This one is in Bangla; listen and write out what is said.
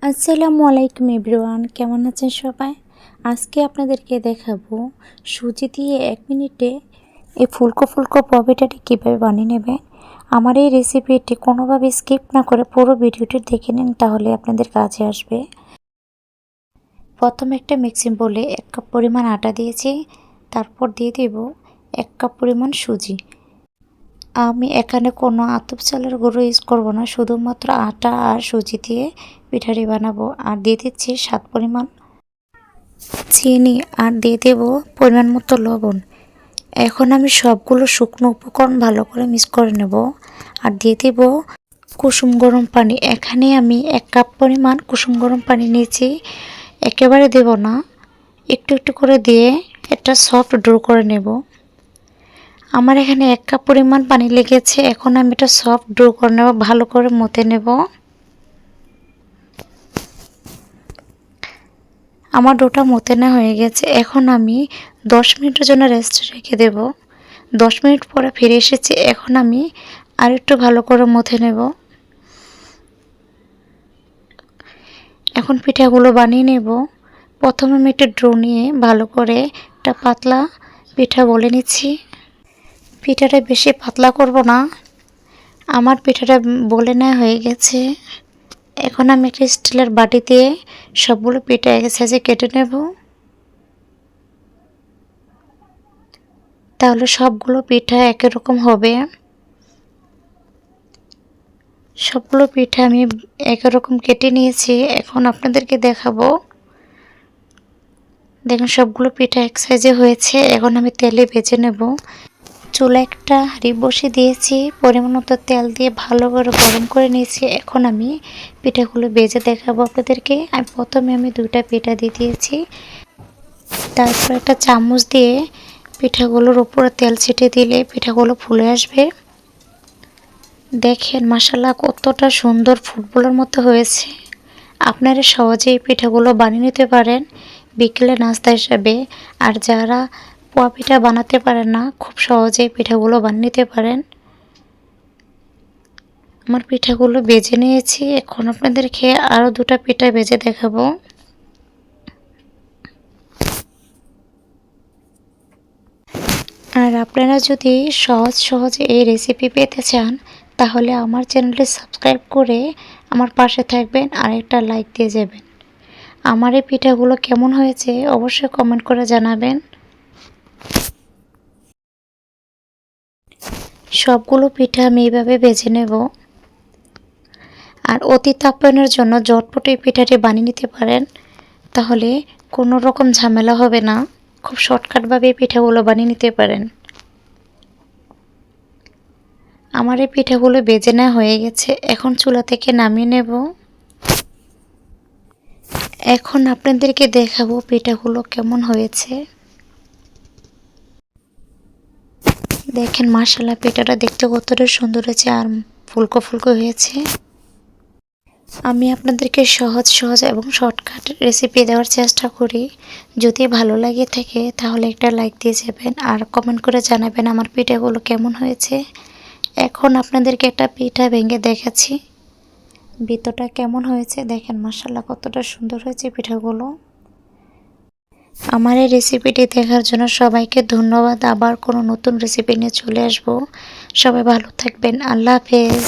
আসসালামু আলাইকুম এভরিওয়ান, কেমন আছেন সবাই? আজকে আপনাদেরকে দেখাবো সুজি দিয়ে 1 মিনিটে এই ফুলকো ফুলকো পপিটাটি কীভাবে বানিয়ে নেবেন। আমার এই রেসিপিটি কোনোভাবে স্কিপ না করে পুরো ভিডিওটি দেখে নিন, তাহলে আপনাদের কাজে আসবে। প্রথমে একটা মিক্সিং বোলে 1 কাপ পরিমাণ আটা দিয়েছি, তারপর দিয়ে দেব 1 কাপ পরিমাণ সুজি। আমি এখানে কোনো আতপ চালের গুঁড়ো ইউজ করব না, শুধুমাত্র আটা আর সুজি দিয়ে পিঠাটি বানাবো। আর দিয়ে দিচ্ছি স্বাদ পরিমাণ চিনি, আর দিয়ে দেব পরিমাণ মতো লবণ। এখন আমি সবগুলো শুকনো উপকরণ ভালো করে মিক্স করে নেব। আর দিয়ে দেব কুসুম গরম পানি। এখানে আমি 1 কাপ পরিমাণ কুসুম গরম পানি নিয়েছি, একেবারে দেব না, একটু একটু করে দিয়ে এটা সফট ডো করে নেব। আমার এখানে 1 কাপ পরিমাণ পানি লেগেছে। এখন আমি এটা সফট ডো করে নেব, ভালো করে মথে নেব। আমার ডোটা মথে নেওয়া হয়ে গেছে। এখন আমি 10 মিনিটের জন্য রেস্ট রেখে দেব। 10 মিনিট পরে ফিরে এসেছি। এখন আমি আরেকটু ভালো করে মথে নেব। এখন পিঠাগুলো বানিয়ে নেব। প্রথমে আমি একটা ডো নিয়ে ভালো করে একটা পাতলা পিঠা বলে নিচ্ছি। পিঠাটা বেশি পাতলা করব না। আমার পিঠাটা বলে নেওয়া হয়ে গেছে। এখন আমি একটা স্টিলের বাটিতে সবগুলো পিঠা এক সাইজে কেটে নেব। তাহলে সবগুলো পিঠা একই রকম হবে। সবগুলো পিঠা আমি একই রকম কেটে নিয়েছি। এখন আপনাদেরকে দেখাবো। দেখুন সবগুলো পিঠা এক সাইজে হয়েছে। এখন আমি তেলে ভেজে নেব। চুলা একটা হাঁড়ি বসিয়ে দিয়েছি, পরিমাণ মতো তেল দিয়ে ভালো করে গরম করে নিয়েছি। এখন আমি পিঠাগুলো ভেজে দেখাবো আপনাদেরকে। প্রথমে আমি 2টা পিঠা দিয়ে দিয়েছি, তারপর একটা চামচ দিয়ে পিঠাগুলোর উপরে তেল ছিটিয়ে দিলে পিঠাগুলো ফুলে আসবে। দেখেন মাশাআল্লাহ কতটা সুন্দর ফুটবলের মতো হয়েছে। আপনারা সহজেই এই পিঠাগুলো বানিয়ে নিতে পারেন বিকেলে নাস্তা হিসাবে। আর যারা পোয়া পিঠা বানাতে পারেন না, খুব সহজেই পিঠাগুলো বানিয়ে নিতে পারেন। আমার পিঠাগুলো ভেজে নিয়েছি। এখন আপনাদেরকে আরও 2টা পিঠা ভেজে দেখাবো। আর আপনারা যদি সহজে এই রেসিপি পেতে চান, তাহলে আমার চ্যানেলটি সাবস্ক্রাইব করে আমার পাশে থাকবেন আর একটা লাইক দিয়ে যাবেন। আমার এই পিঠাগুলো কেমন হয়েছে অবশ্যই কমেন্ট করে জানাবেন। সবগুলো পিঠা আমি এইভাবে ভেজে নেব। আর অতি তাপায়নের জন্য ঝটপট এই পিঠাটি বানিয়ে নিতে পারেন, তাহলে কোনো রকম ঝামেলা হবে না। খুব শর্টকাটভাবে এই পিঠাগুলো বানিয়ে নিতে পারেন। আমার এই পিঠাগুলো ভেজে নেওয়া হয়ে গেছে। এখন চুলা থেকে নামিয়ে নেব। এখন আপনাদেরকে দেখাবো পিঠাগুলো কেমন হয়েছে। দেখেন মাশাআল্লাহ পিঠাটা দেখতে কতটা সুন্দর হয়েছে আর ফুলকো ফুলকো হয়েছে। আমি আপনাদেরকে সহজ এবং শর্টকাট রেসিপি দেওয়ার চেষ্টা করি। যদি ভালো লাগে থাকে তাহলে একটা লাইক দিয়ে যাবেন আর কমেন্ট করে জানাবেন আমার পিঠাগুলো কেমন হয়েছে। এখন আপনাদেরকে একটা পিঠা ভেঙে দেখাচ্ছি, ভিতরটা কেমন হয়েছে। দেখেন মাশাআল্লাহ কতটা সুন্দর হয়েছে পিঠাগুলো। আমার এই রেসিপিটি দেখার জন্য সবাইকে ধন্যবাদ। আবার কোনো নতুন রেসিপি নিয়ে চলে আসবো। সবাই ভালো থাকবেন। আল্লাহ হাফেজ।